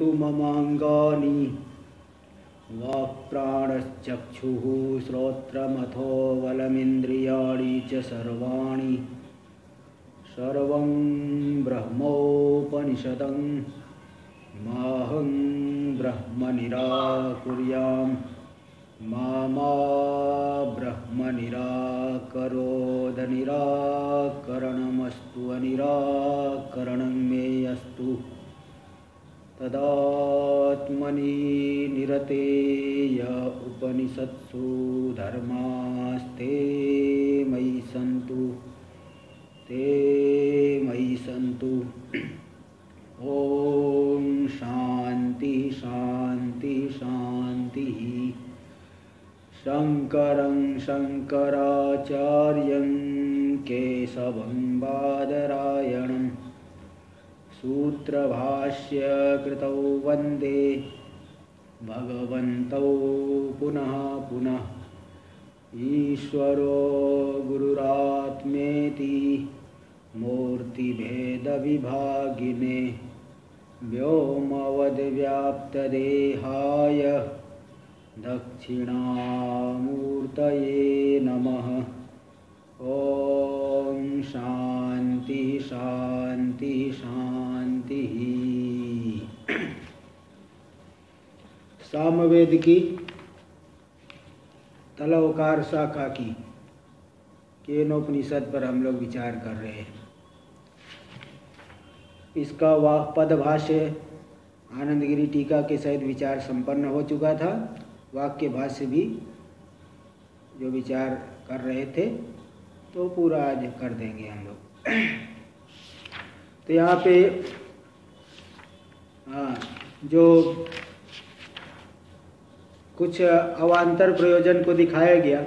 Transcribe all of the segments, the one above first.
तु ममाङ्गानि वाक्प्राणश्चक्षुः श्रोत्रमथो बलमिन्द्रियाणि च सर्वाणि सर्वं ब्रह्मोपनिषदं माहं ब्रह्म निराकुर्यां मा ब्रह्म निराकरोद निराकरणमस्तु अनिराकरणं मे अस्तु तदात्मनि निरतेय उपनिषत्सु धर्मास्ते मयि सन्तु ते मयि सन्तु। ओम शांति शांति शांति। शंकरं शंकराचार्यं केशवं बादरायणं सूत्रभाष्य कृतौ वन्दे भगवन्तौ पुनः पुनः। ईश्वरो गुरुरात्मेति मूर्तिभेदविभागिने व्योमवद्व्याप्तदेहाय दक्षिणामूर्तये नमः। ओम शांति शांति शांति। सामवेद की तलवकार शाखा की केनोपनिषद पर हम लोग विचार कर रहे हैं। इसका पदभाष्य आनंदगिरी टीका के सहित विचार संपन्न हो चुका था। वाक्य भाष्य भी जो विचार कर रहे थे तो पूरा आज कर देंगे हम लोग। तो यहाँ पे जो कुछ अवान्तर प्रयोजन को दिखाया गया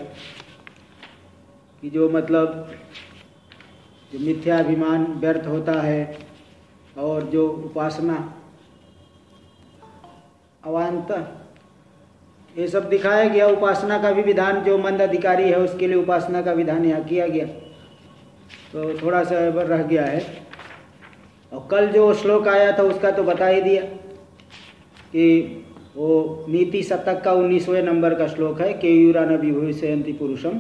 कि जो मतलब जो मिथ्याभिमान व्यर्थ होता है और जो उपासना अवान्तर ये सब दिखाया गया। उपासना का भी विधान जो मंद अधिकारी है उसके लिए उपासना का विधान यहाँ किया गया, तो थोड़ा सा रह गया है। और कल जो श्लोक आया था उसका तो बता ही दिया कि वो नीति शतक का 19वें नंबर का श्लोक है, केयूरा न विभूषयन्ति पुरुषम,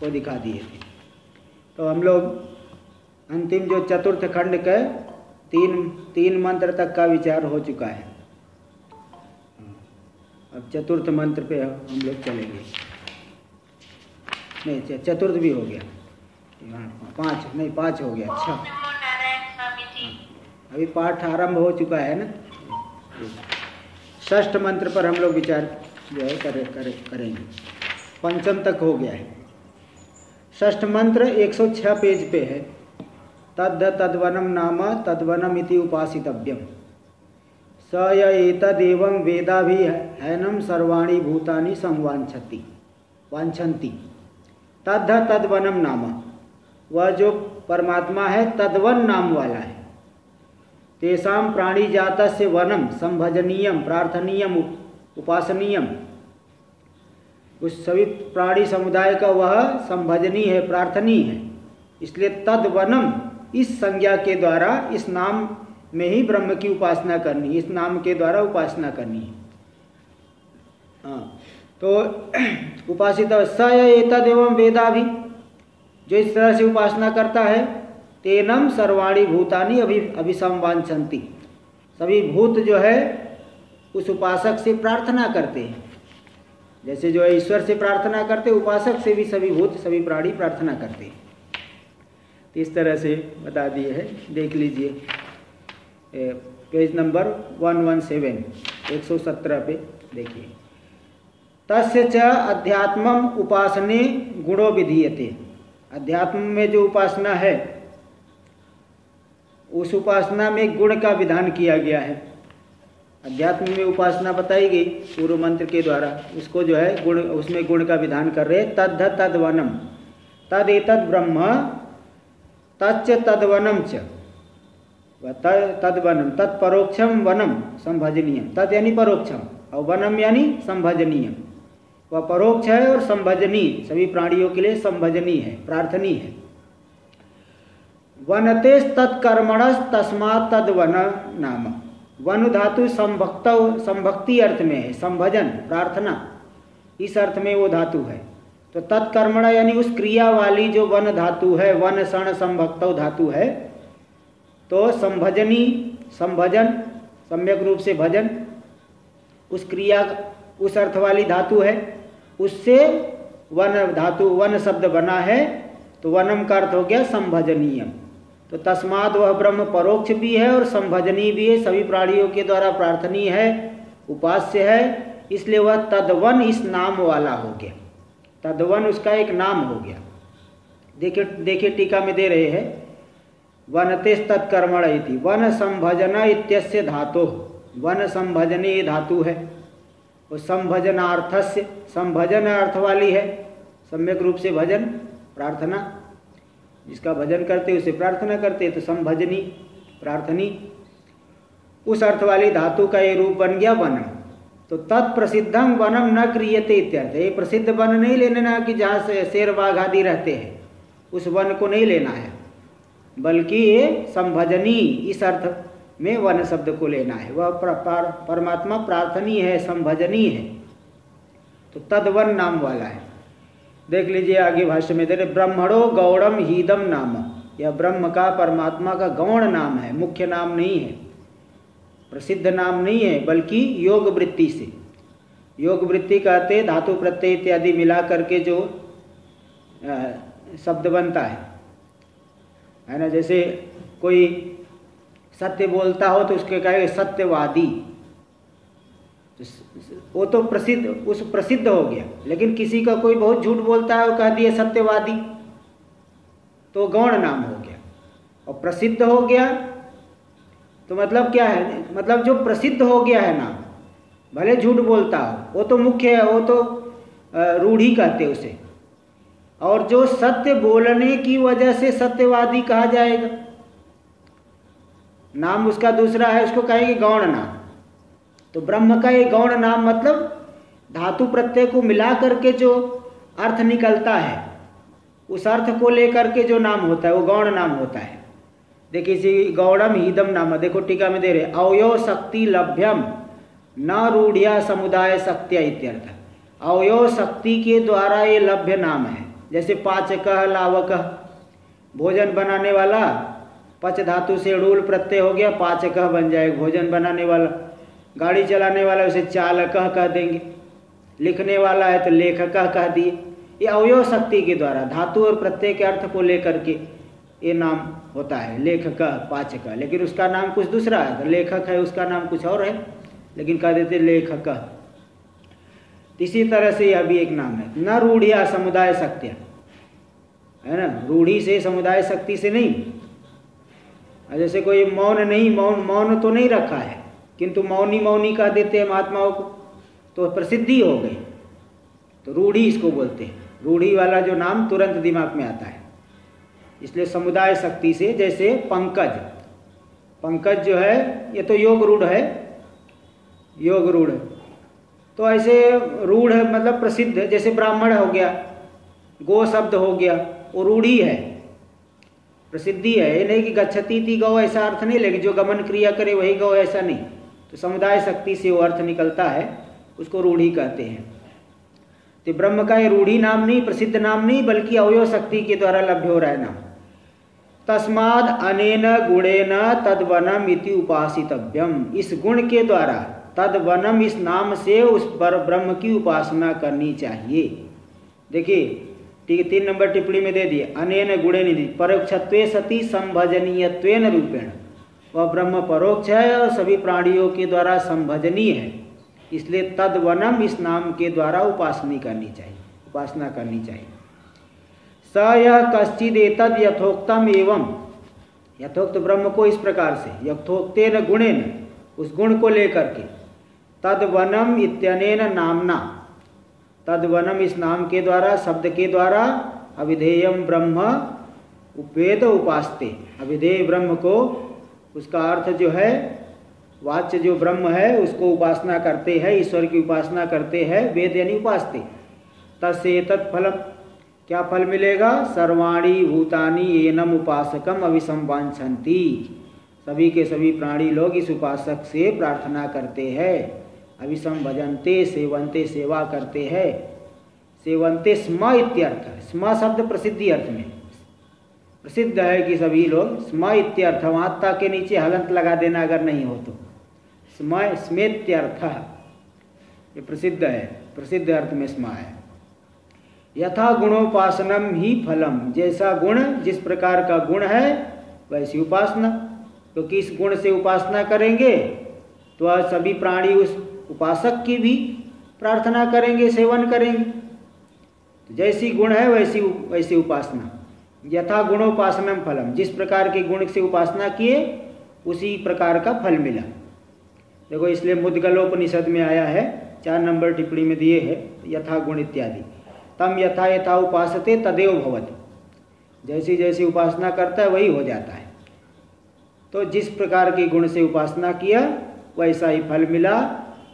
वो दिखा दिए थे। तो हम लोग अंतिम जो चतुर्थ खंड के तीन मंत्र तक का विचार हो चुका है। अब चतुर्थ मंत्र पे हम लोग चलेंगे। नहीं, चतुर्थ भी हो गया, 5 हो गया। अच्छा, अभी पाठ आरंभ हो चुका है ना। षष्ठ मंत्र पर हम लोग विचार जो है करेंगे। पंचम तक हो गया है। षष्ठ मंत्र 106 पेज पे है। तद्वनम नाम तद्वनम इति उपासितव्यम स य एतदेवं वेदाभिहैनं सर्वाणि भूतानि वांछन्ति। तद्वनम नाम, वह जो परमात्मा है तद्वन नाम वाला है। तेषां प्राणी जातस्य वनम संभजनीयम प्रार्थनीयम उपासनीयम, उस सभी प्राणी समुदाय का वह संभजनीय है, प्रार्थनीय है। इसलिए तद्वनम इस संज्ञा के द्वारा इस नाम में ही ब्रह्म की उपासना करनी, इस नाम के द्वारा उपासना करनी है। तो उपासित स एतदेवं वेदाभि, जो इस तरह से उपासना करता है, तेनम सर्वाणि भूतानि अभिसंवांछन्ति, सभी भूत जो है उस उपासक से प्रार्थना करते हैं। जैसे जो है ईश्वर से प्रार्थना करते, उपासक से भी सभी भूत सभी प्राणी प्रार्थना करते हैं। तो इस तरह से बता दिए है, देख लीजिए पेज नंबर 117 117 पे देखिए। तस्य च अध्यात्मम उपासने गुणो विधीयते, अध्यात्म में जो उपासना है उस उपासना में गुण का विधान किया गया है। अध्यात्म में उपासना बताई गई पूर्व मंत्र के द्वारा, उसको जो है गुण, उसमें गुण का विधान कर रहे। तद्वनम तदेतद ब्रह्म तच्च तद्वनम च, तद्वनम तत्परोक्षम वनम संभजनीयम, तद यानी परोक्षम और वनम यानी संभजनीयम। वह परोक्ष है और संभजनीय, सभी प्राणियों के लिए संभजनीय है, प्रार्थनीय है। वनतेस तत्कर्मणस तस्मात् तद्वन नाम, वन धातु संभक्ति अर्थ में है, संभजन प्रार्थना, इस अर्थ में वो धातु है। तो तत्कर्मण यानी उस क्रिया वाली जो वन धातु है, वन सण संभक्तौ धातु है, तो संभजनी संभजन सम्यक रूप से भजन, उस क्रिया उस अर्थ वाली धातु है, उससे वन धातु वन शब्द बना है, तो वनम का अर्थ हो गया संभजनीय। तो तस्माद वह ब्रह्म परोक्ष भी है और संभजनीय भी है, सभी प्राणियों के द्वारा प्रार्थनीय है, उपास्य है, इसलिए वह तद्वन इस नाम वाला हो गया। तद्वन उसका एक नाम हो गया। देखिए टीका में दे रहे हैं, वनतेस् तत्कर्मण इति वन संभजन इत्यस्य धातु, वन संभजने धातु है, वो संभजनार्थस्य संभजन अर्थ वाली है, सम्यक रूप से भजन प्रार्थना, जिसका भजन करते उसे प्रार्थना करते, तो संभजनी प्रार्थनी, उस अर्थ वाली धातु का ये रूप बन गया वनम। तो तत्प्रसिद्धम वनम न क्रियते इत्यर्थ, ये प्रसिद्ध वन नहीं लेना कि जहाँ से शेर बाघ आदि रहते हैं, उस वन को नहीं लेना है, बल्कि ये संभजनी इस अर्थ में वन शब्द को लेना है। वह परमात्मा प्रार्थनीय है, संभजनीय है, तो तद्वन नाम वाला है। देख लीजिए आगे भाष्य में दे रहे, ब्रह्मणो गौड़म हीदम नाम, यह ब्रह्म का परमात्मा का गौण नाम है, मुख्य नाम नहीं है, प्रसिद्ध नाम नहीं है, बल्कि योग वृत्ति से, योग वृत्ति कहते धातु प्रत्यय इत्यादि मिला करके जो शब्द बनता है ना। जैसे कोई सत्य बोलता हो तो उसके कहे सत्यवादी, वो तो प्रसिद्ध, उस प्रसिद्ध हो गया। लेकिन किसी का कोई बहुत झूठ बोलता है, वो कह दिए सत्यवादी, तो गौण नाम हो गया। और प्रसिद्ध हो गया तो मतलब क्या है, मतलब जो प्रसिद्ध हो गया है नाम, भले झूठ बोलता हो, वो तो मुख्य है, वो तो रूढ़ी कहते उसे। और जो सत्य बोलने की वजह से सत्यवादी कहा जाएगा, नाम उसका दूसरा है, उसको कहेंगे गौण नाम। तो ब्रह्म का ये गौण नाम मतलब धातु प्रत्यय को मिला करके जो अर्थ निकलता है, उस अर्थ को लेकर के जो नाम होता है वो गौण नाम होता है। देखिए इसी गौड़म हीदम नाम, देखो टीका में दे रहे, अवयव शक्ति लभ्यम न रूढ़िया समुदाय शक्तिया इत्यर्थ। अवयव शक्ति के द्वारा ये लभ्य नाम है। जैसे पाचकः लावकः, भोजन बनाने वाला, पच धातु से ड़ूल प्रत्यय हो गया, पाचकः बन जाएगा भोजन बनाने वाला। गाड़ी चलाने वाला उसे चालकः कह देंगे, लिखने वाला है तो लेखकः कह दिए। ये अवयव शक्ति के द्वारा धातु और प्रत्यय के अर्थ को लेकर के ये नाम होता है, लेखकः पाचकः। लेकिन उसका नाम कुछ दूसरा है, लेखक है उसका नाम कुछ और है, लेकिन कह देते लेखकः। इसी तरह से यह भी एक नाम है। न रूढ़िया समुदाय शक्तिया, है ना, रूढ़ी से समुदाय शक्ति से नहीं। जैसे कोई मौन नहीं, मौन तो नहीं रखा है, किंतु मौनी मौनी कह देते हैं महात्माओं को, तो प्रसिद्धि हो गई, तो रूढ़ी इसको बोलते हैं। रूढ़ी वाला जो नाम तुरंत दिमाग में आता है, इसलिए समुदाय शक्ति से। जैसे पंकज, पंकज जो है ये तो योग रूढ़ है, योग रूढ़, तो ऐसे रूढ़ मतलब प्रसिद्ध है। जैसे ब्राह्मण हो गया, गो शब्द हो गया, वो रूढ़ी है, प्रसिद्धि है। ये नहीं कि गच्छति थी गौ, ऐसा अर्थ नहीं, लेकिन जो गमन क्रिया करे वही गौ, ऐसा नहीं। तो समुदाय शक्ति से वो अर्थ निकलता है, उसको रूढ़ी कहते हैं। तो ब्रह्म का ये रूढ़ी नाम नहीं, प्रसिद्ध नाम नहीं, बल्कि अवयव शक्ति के द्वारा लभ्य हो रहा है नाम। तस्माद अनेन गुणेन तद्वनम इति उपासितव्यम, इस गुण के द्वारा तद्वनम इस नाम से उस पर ब्रह्म की उपासना करनी चाहिए। देखिए 3 नंबर टिप्पणी में दे दिए, अनेन गुणे निधि परोक्षत्वे सति संभजनीयत्वेन रूपेण, वह ब्रह्म परोक्ष है और सभी प्राणियों के द्वारा संभजनीय है, इसलिए तद्वनम इस नाम के द्वारा उपासना करनी चाहिए। स यह कश्चिद एतद यथोक्तम एवं, यथोक्त ब्रह्म को इस प्रकार से, यथोक्तेन गुणेन उस गुण को लेकर के, तद्वनम इत्यनेन नामना, तद्वनम इस नाम के द्वारा, शब्द के द्वारा, अविधेयम ब्रह्म उपेद उपासते, अविधेय ब्रह्म को, उसका अर्थ जो है वाच्य जो ब्रह्म है उसको उपासना करते हैं, ईश्वर की उपासना करते हैं, वेद यानी उपासते। तस्य तत्फलम, क्या फल मिलेगा? सर्वाणी भूतानि एनम उपासकम अभिसंवांछन्ति, सभी के सभी प्राणी लोग इस उपासक से प्रार्थना करते हैं। अभिसम भजन्ते, सेवन्ते सेवा करते हैं। सेवन्ते स्म इत्यर्थ, स्म शब्द प्रसिद्धि अर्थ में प्रसिद्ध है कि सभी लोग स्म इत्यर्थ, वहाँ के नीचे हलंत लगा देना अगर नहीं हो तो स्म स्मेत्यर्थ, ये प्रसिद्ध है, प्रसिद्ध अर्थ में स्म है। यथा गुणोपासनम ही फलम, जैसा गुण, जिस प्रकार का गुण है वैसी उपासना। तो किस गुण से उपासना करेंगे? तो आज सभी प्राणी उस उपासक की भी प्रार्थना करेंगे, सेवन करेंगे। तो जैसी गुण है वैसी उपासना। यथा गुणोपासनम फलम, जिस प्रकार के गुण से उपासना किए उसी प्रकार का फल मिला। देखो इसलिए मुद्गलोपनिषद में आया है, 4 नंबर टिप्पणी में दिए है, यथा गुण इत्यादि। तम यथा यथा उपासते तदेव भवति, जैसी जैसी उपासना करता है वही हो जाता है। तो जिस प्रकार के गुण से उपासना किया वैसा ही फल मिला।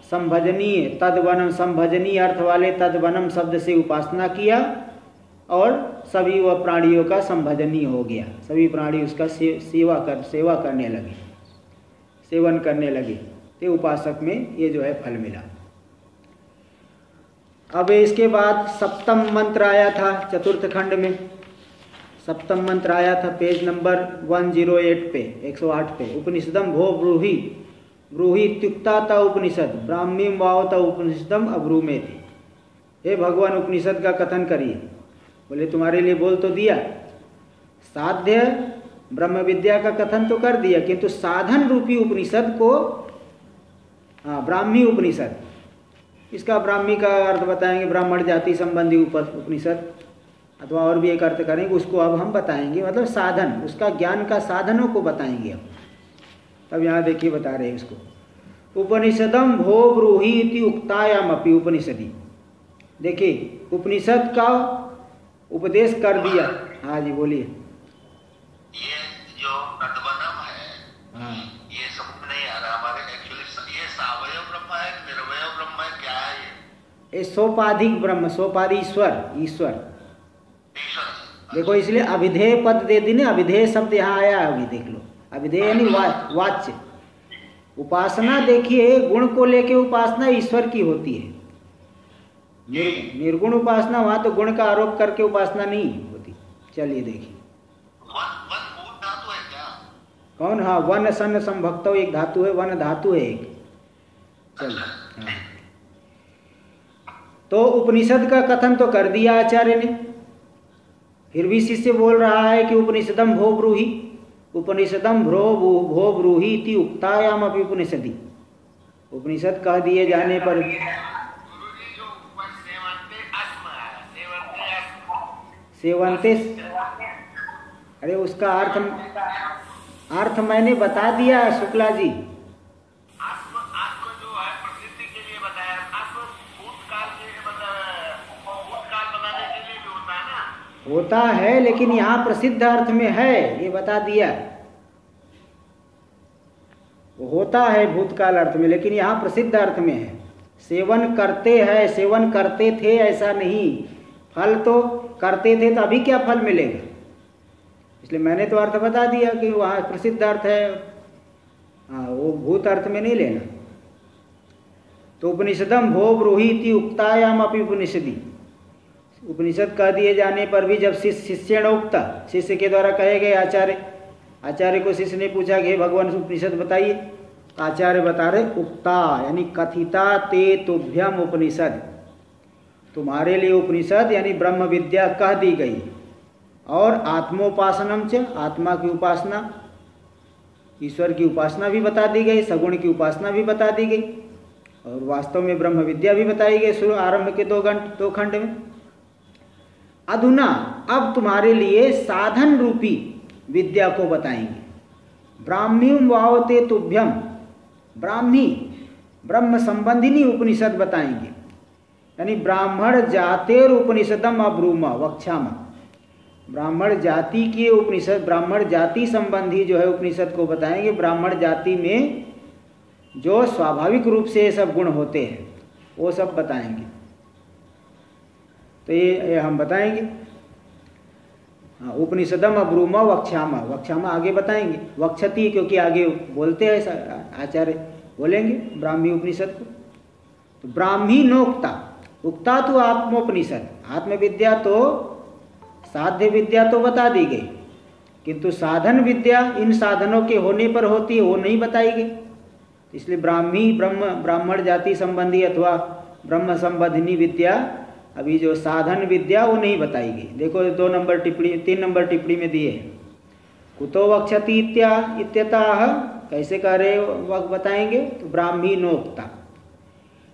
संभजनीय, तद्वनम, संभजनीय अर्थ वाले तद्वनम शब्द से उपासना किया और सभी वह प्राणियों का संभजनीय हो गया। सभी प्राणी उसका सेवा करने लगे, सेवन करने लगे। तो उपासक में ये जो है फल मिला। अब इसके बाद सप्तम मंत्र आया था चतुर्थ खंड में। सप्तम मंत्र आया था पेज नंबर 108 पे, 108 पे। उपनिषदम भो ब्रूहि, ब्रूहि इत्युक्ता ता उपनिषद, ब्राह्मीम वाव ता उपनिषदम अब्रूमे थी। हे भगवान उपनिषद का कथन करिए। बोले तुम्हारे लिए बोल तो दिया, साध्य ब्रह्म विद्या का कथन तो कर दिया, किंतु साधन रूपी उपनिषद को, हाँ ब्राह्मी उपनिषद, इसका ब्राह्मी का अर्थ बताएंगे, ब्राह्मण जाति संबंधी उपनिषद, अथवा और भी एक अर्थ करेंगे, उसको अब हम बताएंगे। मतलब साधन, उसका ज्ञान का साधनों को बताएंगे अब। तब यहाँ देखिए बता रहे हैं इसको। उपनिषदम भो ब्रूहि इति उक्तायाम अपि उपनिषदि। देखिए उपनिषद का उपदेश कर दिया। हाँ जी बोलिए। ये जो तद्वनम है, हाँ ये सब नहीं आ रहा हमारे। एक्चुअली ये सावयव ब्रह्म है, निर्वयव ब्रह्म है, क्या है ये? सोपाधिक ब्रह्म, सोपाधि ईश्वर, ईश्वर। देखो इसलिए अभिधेय पद दे दी ना, अभिधेय शब्द यहाँ आया अभी देख लो। अभिधेय यानी वाच्य। उपासना देखिए, गुण को लेके उपासना ईश्वर की होती है। निर्गुण उपासना, वहां तो गुण का आरोप करके उपासना नहीं होती। चलिए देखिए धातु है क्या? कौन? हाँ वन सन संभक्तो एक धातु है, वन धातु है एक। चलिए हाँ। तो उपनिषद का कथन तो कर दिया आचार्य ने, फिर भी शिष्य बोल रहा है कि उपनिषदम भो ब्रूहि, उपनिषदम भो ब्रूहि इति उक्तायाम अपि उपनिषदि। उपनिषद कह दिए जाने पर सेवंते, अरे उसका अर्थ मैंने बता दिया शुक्ला जी। आत्म जो है प्रसिद्धि के लिए बताया, आत्म भूतकाल बनाने के लिए भी होता है ना? होता है, लेकिन यहाँ प्रसिद्ध अर्थ में है, ये बता दिया। वो होता है भूतकाल अर्थ में, लेकिन यहाँ प्रसिद्ध अर्थ में है। सेवन करते हैं, सेवन करते थे ऐसा नहीं, फल तो करते थे, तो अभी क्या फल मिलेगा? इसलिए मैंने तो अर्थ बता दिया कि वहाँ प्रसिद्ध अर्थ है, हाँ वो भूत अर्थ में नहीं लेना। तो उपनिषदम भो ब्रूहि इति उक्तायाम अपि उपनिषदि। उपनिषद कह दिए जाने पर भी जब शिष्य ने उक्ता, शिष्य के द्वारा कहे गए आचार्य को शिष्य ने पूछा कि हे भगवान उपनिषद बताइए। तो आचार्य बता रहे उक्ता यानी कथिता ते तुभ्यम उपनिषद, तुम्हारे लिए उपनिषद यानी ब्रह्म विद्या कह दी गई। और आत्मोपासनम च, आत्मा की उपासना, ईश्वर की उपासना भी बता दी गई, सगुण की उपासना भी बता दी गई, और वास्तव में ब्रह्म विद्या भी बताई गई शुरू आरंभ के 2 खंड में। अधुना अब तुम्हारे लिए साधन रूपी विद्या को बताएंगे। ब्राह्मीम वावते तुभ्यम, ब्राह्मी ब्रह्म संबंधिनी उपनिषद बताएंगे। यानी ब्राह्मण जातेर उपनिषदम अब्रूमा वक्षामा, ब्राह्मण जाति के उपनिषद, ब्राह्मण जाति संबंधी जो है उपनिषद को बताएंगे। ब्राह्मण जाति में जो स्वाभाविक रूप से ये सब गुण होते हैं वो सब बताएंगे। तो ये हम बताएंगे। उपनिषदम अब्रूमा वक्ष्यामा, वक्ष्यामा आगे बताएंगे, वक्षति क्योंकि आगे बोलते हैं आचार्य बोलेंगे ब्राह्मी उपनिषद को। तो ब्राह्मी नोक्ता, उक्ता तो आत्मोपनिषद, आत्मविद्या तो साध्य विद्या तो बता दी गई, किंतु साधन विद्या इन साधनों के होने पर होती है वो नहीं बताई गई। इसलिए ब्राह्मी ब्राह्मण जाति संबंधी अथवा ब्रह्म संबंधिनी विद्या, अभी जो साधन विद्या वो नहीं बताई गई। देखो 2 नंबर टिप्पणी 3 नंबर टिप्पणी में दिए हैं, कुतो वक्षति इत्यतः कैसे कह रहे वक्त बताएंगे, तो ब्राह्मी नोक्ता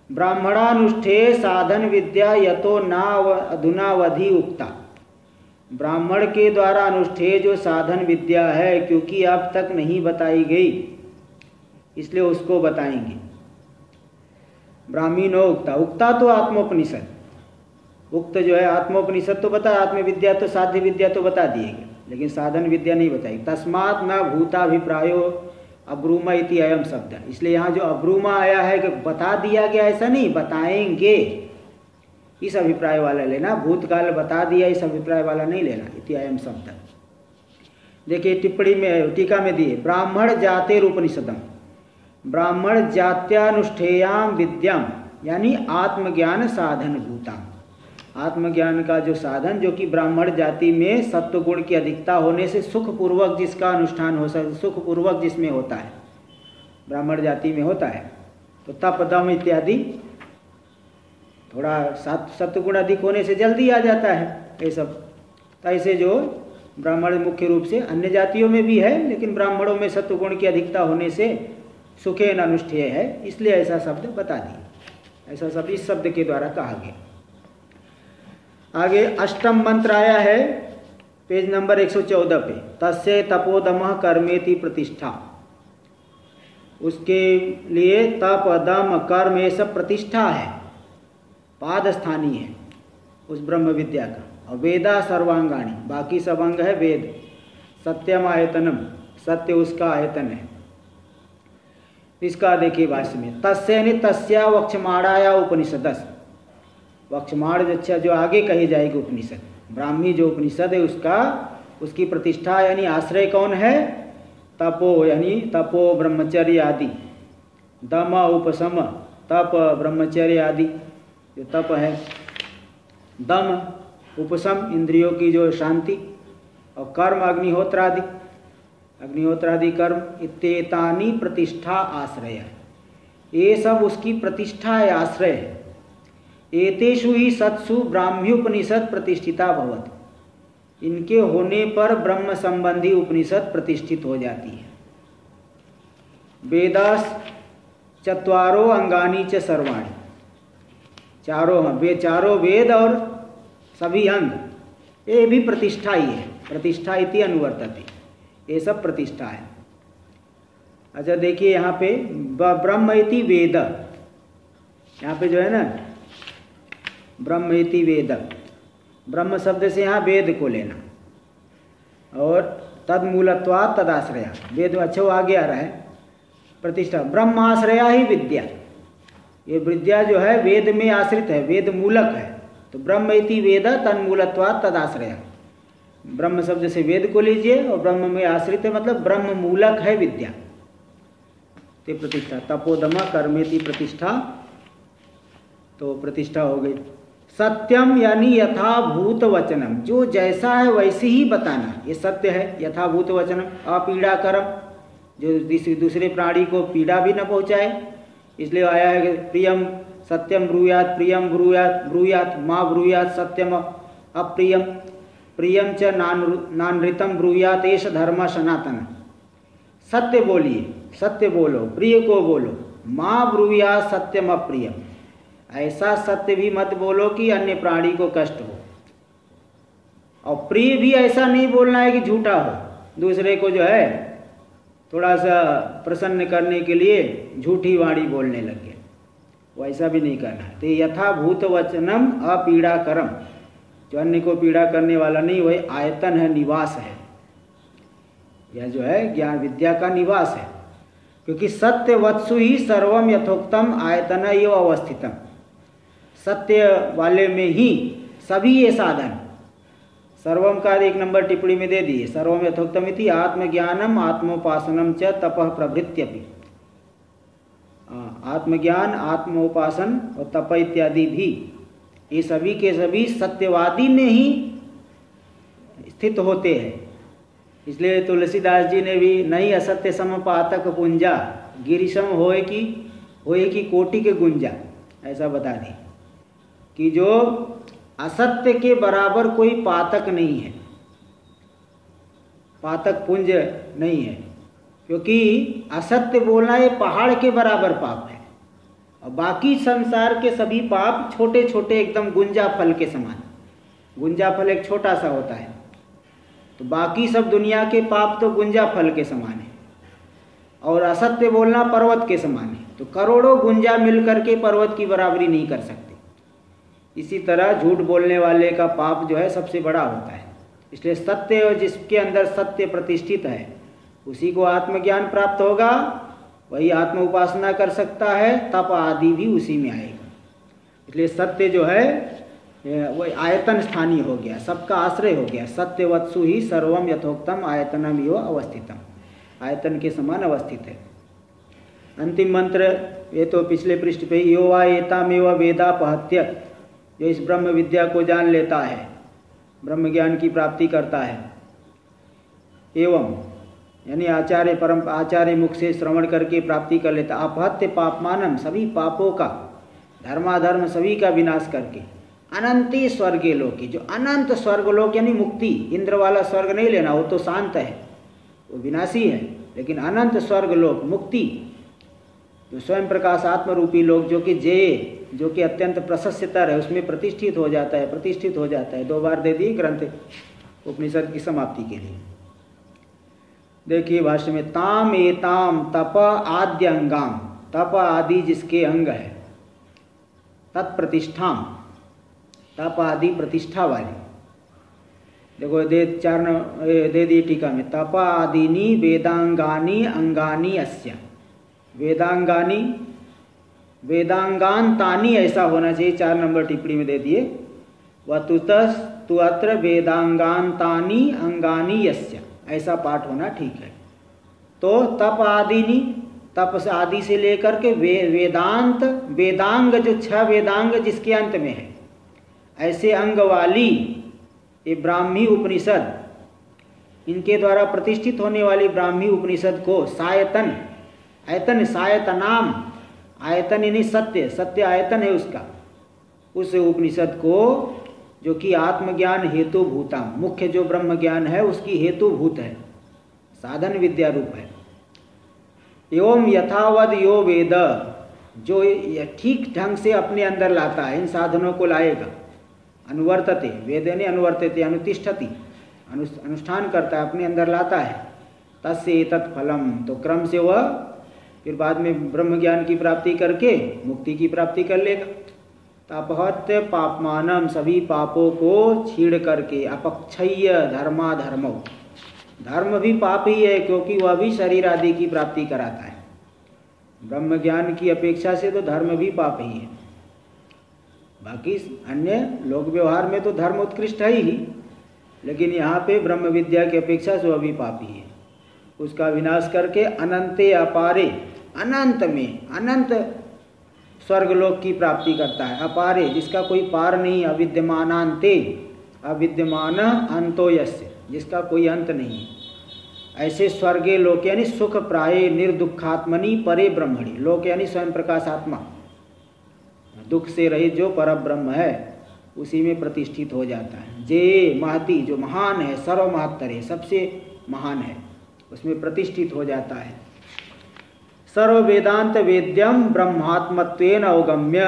ब्राह्मणानुष्ठे साधन विद्या यतो न अधुनावधि उक्ता, ब्राह्मण के द्वारा अनुष्ठेय जो साधन विद्या है क्योंकि अब तक नहीं बताई गई इसलिए उसको बताएंगे। ब्राह्मी नो उक्ता, उक्ता तो आत्मोपनिषद, उक्त जो है आत्मोपनिषद तो बता, आत्मविद्या तो साध्य विद्या तो बता दिएगा, लेकिन साधन विद्या नहीं बताई। तस्मात् न भूताभिप्रायो अब्रूमा इति अयम शब्द, इसलिए यहाँ जो अब्रूमा आया है कि बता दिया गया, ऐसा नहीं, बताएंगे इस अभिप्राय वाला लेना, भूतकाल बता दिया इस अभिप्राय वाला नहीं लेना। इति अयम शब्द देखिए टिप्पणी में टीका में दिए, ब्राह्मण जातेरुपनिषदम, ब्राह्मण जात्यानुष्ठेयाम विद्याम यानी आत्मज्ञान साधन भूताम, आत्मज्ञान का जो साधन जो कि ब्राह्मण जाति में सत्व गुण की अधिकता होने से सुखपूर्वक जिसका अनुष्ठान हो सकता, सुखपूर्वक जिसमें होता है, ब्राह्मण जाति में होता है, तो तप दम इत्यादि थोड़ा सत्वगुण अधिक होने से जल्दी आ जाता है ये सब। तो ऐसे जो ब्राह्मण मुख्य रूप से अन्य जातियों में भी है, लेकिन ब्राह्मणों में सत्वगुण की अधिकता होने से सुखेन अनुष्ठेय है, इसलिए ऐसा शब्द बता दिया, ऐसा शब्द इस शब्द के द्वारा कहा गया। आगे अष्टम मंत्र आया है पेज नंबर 114 पे, तस्य तपोदमः कर्मेति प्रतिष्ठा, उसके लिए तप दम कर्म ये सब प्रतिष्ठा है, पाद स्थानीय है उस ब्रह्म विद्या का। और वेदा सर्वांगाणी, बाकी सब अंग है वेद, सत्यम आयतनम, सत्य उसका आयतन है। इसका देखिए भाष्य में, तस्य तस्या वक्षमाणाया उपनिषदस, वक्षमाण जो आगे कही जाएगी उपनिषद, ब्राह्मी जो उपनिषद है उसका, उसकी प्रतिष्ठा यानी आश्रय कौन है, तपो यानी तपो ब्रह्मचर्य आदि, दम उपशम तप ब्रह्मचर्य आदि जो तप है, दम उपशम इंद्रियों की जो शांति, और कर्म अग्निहोत्रादि, अग्निहोत्रादि कर्म, इत्येतानि प्रतिष्ठा आश्रय, ये सब उसकी प्रतिष्ठा है, आश्रय है। एतेषु ही सत्सु ब्राह्म्योपनिषद प्रतिष्ठिता भवति, इनके होने पर ब्रह्म संबंधी उपनिषद प्रतिष्ठित हो जाती है। वेदास चत्वारो अंगानी च सर्वाणि, चारों वेद और सभी अंग ये भी प्रतिष्ठा ही है, प्रतिष्ठा इति अनुवर्तते, ये सब प्रतिष्ठा है। अच्छा देखिए यहाँ पे ब्रह्म इति वेद, यहाँ पे जो है ना ब्रह्म इति वेद, ब्रह्म शब्द से यहाँ वेद को लेना, और तदमूलत्वात् तदाश्रया, वेद अच्छा वो आगे आ रहा है, प्रतिष्ठा ब्रह्माश्रया ही विद्या, ये विद्या जो है वेद में आश्रित है, वेद मूलक है, तो ब्रह्म इति वेद तन्मूलत्वात् तदाश्रया, ब्रह्म शब्द से वेद को लीजिए और ब्रह्म में आश्रित है मतलब ब्रह्म मूलक है विद्या, ते प्रतिष्ठा। तपोदमा कर्मेति प्रतिष्ठा, तो प्रतिष्ठा हो गई। सत्यम यानी यथाभूत वचनम, जो जैसा है वैसे ही बताना, ये सत्य है। यथाभूत वचनम अपीड़ाकरम, जो दूसरे प्राणी को पीड़ा भी न पहुँचाए, इसलिए आया है कि प्रियम सत्यम ब्रूयात, प्रियम ब्रूयात, ब्रूयात माँ ब्रूयात सत्यम अप्रियम, प्रियम च नानृतम ब्रूयात एष धर्म सनातन, सत्य बोलिए, सत्य बोलो, प्रिय को बोलो, माँ ब्रूयात सत्यम अप्रियम, ऐसा सत्य भी मत बोलो कि अन्य प्राणी को कष्ट हो, और प्रिय भी ऐसा नहीं बोलना है कि झूठा हो, दूसरे को जो है थोड़ा सा प्रसन्न करने के लिए झूठी वाणी बोलने लग गए, वो ऐसा भी नहीं करना है। तो यथाभूत वचनम अपीड़ाकरम, जो अन्य को पीड़ा करने वाला नहीं, वही आयतन है, निवास है, यह जो है ज्ञान विद्या का निवास है। क्योंकि सत्य वत्सु ही सर्वम यथोक्तम आयतन एव अवस्थितम, सत्य वाले में ही सभी ये साधन, सर्वम का 1 नंबर टिप्पणी में दे दिए। सर्वम यथोक्तमिति आत्मज्ञानम आत्मोपासनम च तपः प्रभृत्यपि। आत्मज्ञान, आत्मोपासन और तप इत्यादि भी ये सभी के सभी सत्यवादी में ही स्थित होते हैं। इसलिए तुलसीदास जी ने भी नहीं असत्य सम पातक पुंजा गिरिशम होए की कोटि के गुंजा ऐसा बता दी कि जो असत्य के बराबर कोई पातक नहीं है, पातक पुंज नहीं है, क्योंकि असत्य बोलना ये पहाड़ के बराबर पाप है और बाकी संसार के सभी पाप छोटे छोटे एकदम गुंजा फल के समान। गुंजा फल एक छोटा सा होता है, तो बाकी सब दुनिया के पाप तो गुंजा फल के समान है और असत्य बोलना पर्वत के समान है। तो करोड़ों गुंजा मिल करके पर्वत की बराबरी नहीं कर सकते। इसी तरह झूठ बोलने वाले का पाप जो है सबसे बड़ा होता है। इसलिए सत्य और जिसके अंदर सत्य प्रतिष्ठित है उसी को आत्मज्ञान प्राप्त होगा, वही आत्म उपासना कर सकता है, तप आदि भी उसी में आएगा। इसलिए सत्य जो है वह आयतन स्थानीय हो गया, सबका आश्रय हो गया। सत्यवत्सु ही सर्वम यथोक्तम आयतनम यो अवस्थितम, आयतन के समान अवस्थित है। अंतिम मंत्र ये तो पिछले पृष्ठ पे, यो वा एतामेव वेदापहत्य, जो इस ब्रह्म विद्या को जान लेता है, ब्रह्म ज्ञान की प्राप्ति करता है। एवं यानी आचार्य मुख से श्रवण करके प्राप्ति कर लेता। अपहत्य पापमानम, सभी पापों का धर्माधर्म सभी का विनाश करके, अनंती स्वर्गे लोकी, जो अनंत स्वर्गलोक यानी मुक्ति, इंद्र वाला स्वर्ग नहीं लेना, वो तो शांत है, वो विनाशी है, लेकिन अनंत स्वर्गलोक मुक्ति, जो स्वयं प्रकाश आत्मरूपी लोक, जो कि जेय, जो कि अत्यंत प्रशस्तर है, उसमें प्रतिष्ठित हो जाता है, प्रतिष्ठित हो जाता है। 2 बार दे दिए ग्रंथ उपनिषद की समाप्ति के लिए। देखिए भाष्य में, ताम एताम तप आद्य अंगाम, तप आदि जिसके अंग है, तत्प्रतिष्ठाम, तप आदि प्रतिष्ठा वाली। देखो दे दी टीका में, तप आदिनी वेदांगानी अंगानी अस्य, वेदांगानी वेदांगांतानी ऐसा होना चाहिए, 4 नंबर टिप्पणी में दे दिए। वतुतस तु अत्र वेदांगांतानी अंगानी यस्य, ऐसा पाठ होना ठीक है। तो तप आदिनी, तप आदि से लेकर के वेदांत, वेदांग जो 6 वेदांग जिसके अंत में है, ऐसे अंग वाली ये ब्राह्मी उपनिषद, इनके द्वारा प्रतिष्ठित होने वाली ब्राह्मी उपनिषद को सायतन, आयतन सायतनाम, आयतन यानी सत्य, सत्य आयतन है उसका, उस उपनिषद को जो कि आत्मज्ञान हेतु भूताम, मुख्य जो ब्रह्म ज्ञान है उसकी हेतु भूत है, साधन विद्या रूप है। एवं यथावद यो वेद, जो ठीक ढंग से अपने अंदर लाता है, इन साधनों को लाएगा। अनुवर्तते, वेद ने अनुवर्तते अनुतिष्ठति, अनुष्ठान करता है, अपने अंदर लाता है। तस्य एतत् फलम, तो क्रम से वह फिर बाद में ब्रह्म ज्ञान की प्राप्ति करके मुक्ति की प्राप्ति कर लेगा। तापहत्य पापमानम, सभी पापों को छीड़ करके, अपक्षय्य धर्माधर्मो, धर्म भी पाप ही है क्योंकि वह भी शरीर आदि की प्राप्ति कराता है। ब्रह्म ज्ञान की अपेक्षा से तो धर्म भी पाप ही है। बाकी अन्य लोक व्यवहार में तो धर्म उत्कृष्ट है ही, लेकिन यहाँ पे ब्रह्म विद्या की अपेक्षा से वह भी पाप ही है। उसका विनाश करके अनंते अपारे, अनंत में अनंत स्वर्गलोक की प्राप्ति करता है। अपारे जिसका कोई पार नहीं, अविद्यमानान्ते, अविद्यमान अंतो यस्य, जिसका कोई अंत नहीं है, ऐसे स्वर्गे लोक यानी सुख प्राये निर्दुखात्मनि परे ब्रह्मणि, लोक यानी स्वयं प्रकाश आत्मा, दुख से रहित जो पर ब्रह्म है उसी में प्रतिष्ठित हो जाता है। जे महती, जो महान है, सर्वमहत्तर है, सबसे महान है, उसमें प्रतिष्ठित हो जाता है। सर्व वेदांत वेद्यम ब्रह्मात्मत्वेन अवगम्य,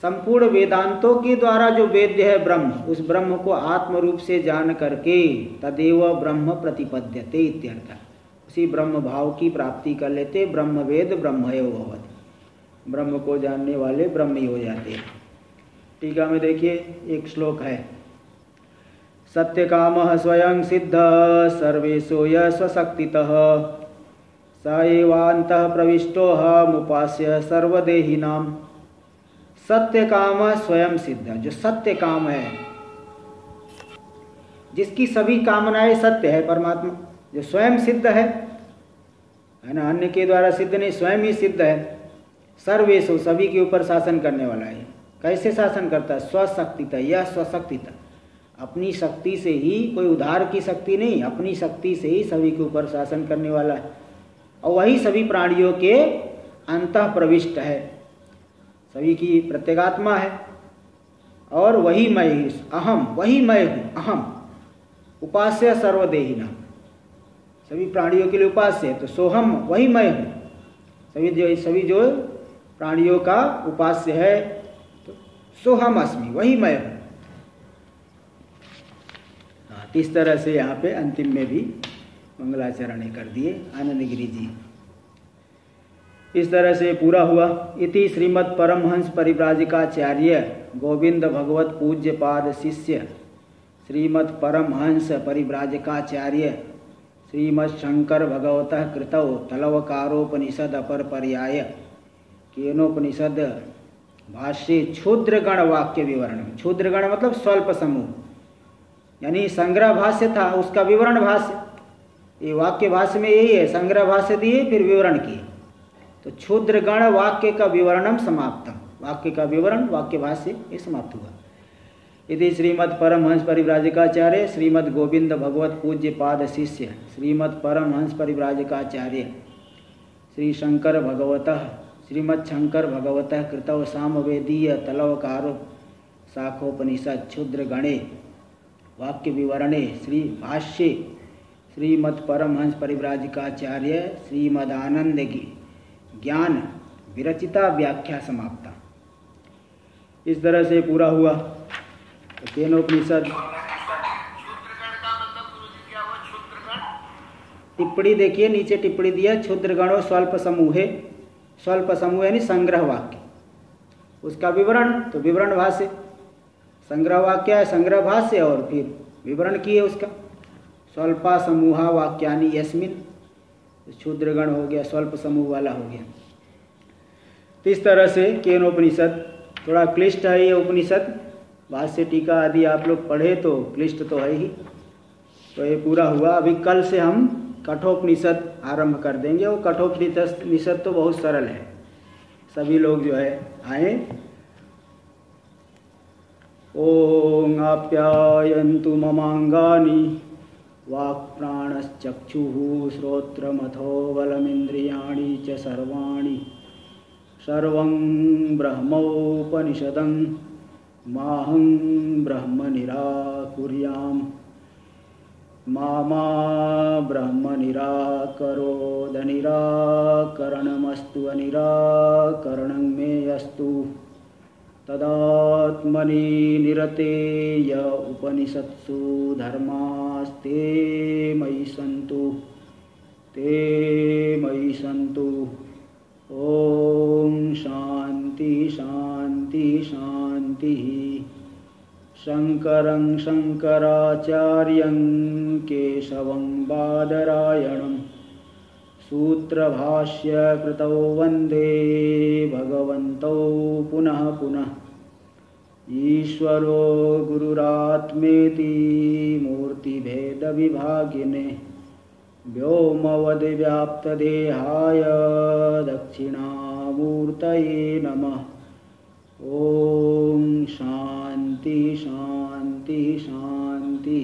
संपूर्ण वेदांतों के द्वारा जो वेद्य है ब्रह्म, उस ब्रह्म को आत्म रूप से जान करके तदेव ब्रह्म प्रतिपद्यते इत्यर्थ, उसी ब्रह्म भाव की प्राप्ति कर लेते। ब्रह्म वेद ब्रह्मयो भवति, ब्रह्म को जानने वाले ब्रह्म ही हो जाते हैं। टीका में देखिए एक श्लोक है, सत्य काम स्वयं सिद्ध सर्वेशो स्वशक्तितः स एवान्तः प्रविष्टो मुपास्य सर्वदेहिनाम। सत्य काम स्वयं सिद्ध, जो सत्य काम है जिसकी सभी कामनाएं सत्य है, परमात्मा जो स्वयं सिद्ध है ना, अन्य के द्वारा सिद्ध नहीं, स्वयं ही सिद्ध है। सर्वेशु सभी के ऊपर शासन करने वाला है। कैसे शासन करता है? स्वशक्तिता, यह स्वशक्तिता, अपनी शक्ति से ही, कोई उधार की शक्ति नहीं, अपनी शक्ति से ही सभी के ऊपर शासन करने वाला है। और वही सभी प्राणियों के अंतः प्रविष्ट है, सभी की प्रत्येगात्मा है। और वही मैं ही, अहम, वही मैं हूँ, अहम उपास्य सर्वदेहिना, सभी प्राणियों के लिए उपास्य है। तो सोहम वही मैं हूँ, सभी जो प्राणियों का उपास्य है, तो सोहम अस्मि, वही मैं हूँ। इस तरह से यहाँ पे अंतिम में भी मंगलाचरण कर दिए आनंद गिरी जी। इस तरह से पूरा हुआ। इति श्रीमद् परमहंस परिव्राजकाचार्य गोविंद भगवत पूज्य पाद शिष्य श्रीमद् परमहंस परिव्राजकाचार्य श्रीमद् शंकर भगवतः कृतौ तलवकारोपनिषद अपर पर्याय केनोपनिषद भाष्य क्षुद्रगण वाक्य विवरण। क्षुद्रगण मतलब स्वल्प समूह, यानी संग्रह भाष्य था, उसका विवरण भाष्य। ये वाक्य भाष्य में यही है, संग्रह भाष्य दिए फिर विवरण किए। तो क्षुद्रगण वाक्य का विवरणम समाप्तम, वाक्य का विवरण वाक्य भाष्य ये समाप्त हुआ। इति श्रीमद् परमहंस परिव्राजकाचार्य श्रीमद् गोविंद भगवत पूज्य पाद शिष्य श्रीमद् परमहंस परिव्राजकाचार्य श्री शंकर भगवतः श्रीमद् शंकर भगवतः कृतौ सामवेदीय तलवकारो शाखोपनिषद क्षुद्रगणे वाक्य विवरणे श्री भाष्ये श्रीमद् परमहंस परिव्राजकाचार्य श्रीमदानंद ज्ञान विरचिता व्याख्या समाप्ता। इस तरह से पूरा हुआ। तो केनोपनिषद टिप्पणी देखिए, नीचे टिप्पणी दिया क्षुद्रगणों स्वल्प समूहे, स्वल्प समूह यानी संग्रह वाक्य, उसका विवरण तो विवरण भाष्य, संग्रह वाक्य है संग्रह भाष्य, और फिर विवरण किए उसका। स्वल्पा समूहा वाक्यानि यस्मिन, क्षुद्रगण हो गया, स्वल्प समूह वाला हो गया। तो इस तरह से केनोपनिषद थोड़ा क्लिष्ट है ये उपनिषद, भाष्य टीका आदि आप लोग पढ़े तो क्लिष्ट तो है ही। तो ये पूरा हुआ। अभी कल से हम कठोपनिषद आरंभ कर देंगे। और कठोपनिषद तो बहुत सरल है, सभी लोग जो है आए। ओम आप्यायन्तु ममांगानि वाक्प्राणश्चक्षुः श्रोत्रमथो बलमिन्द्रियाणि च सर्वाणि सर्वं ब्रह्मोपनिषदं माहं ब्रह्म निराकुर्याम् मा ब्रह्म निराकरोद निराकरणमस्तु अनिराकरणं मे अस्तु तदात्मनि निरतेय उपनिषत्सु धर्मास्ते मयि सन्तु ते मयि सन्तु। ओम शांति शांति शांति। शंकरं शंकराचार्यं केशवं बादरायणं सूत्रभाष्य कृतौ वंदे भगवन्तौ पुनः पुनः। ईश्वरो गुरुरात्मेति मूर्तिभेदविभागिने व्योमवद्व्याप्तदेहाय दक्षिणामूर्तये नमः। ओम शांति शांति शांति।